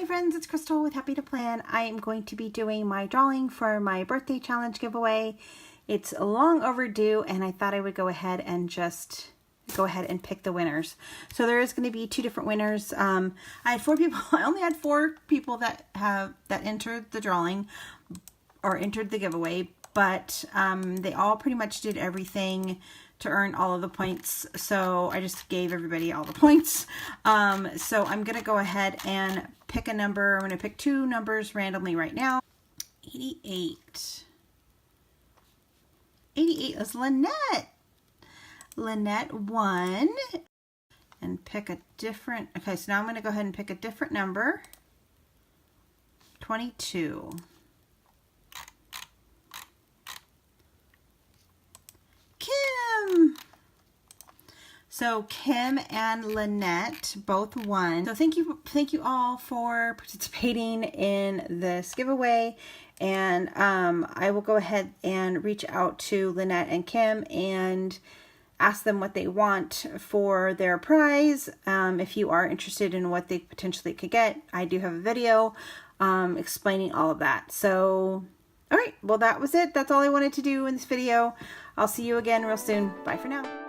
my friends, it's Crystal with Happy to Plan. I am going to be doing my drawing for my birthday challenge giveaway. It's long overdue and I thought I would go ahead and pick the winners. So there is going to be two different winners. I had 4 people. I only had 4 people that entered the drawing or entered the giveaway, but they all pretty much did everything to earn all of the points. So I just gave everybody all the points. So I'm going to go ahead and pick a number. I'm going to pick 2 numbers randomly right now. 88. 88 is Lynette. Lynette won. And pick a different, okay, so now I'm going to go ahead and pick a different number. 22. Kim. So Kim and Lynette both won. So thank you all for participating in this giveaway. And I will go ahead and reach out to Lynette and Kim and ask them what they want for their prize. If you are interested in what they potentially could get, I do have a video explaining all of that. So, all right, well, that was it. That's all I wanted to do in this video. I'll see you again real soon. Bye for now.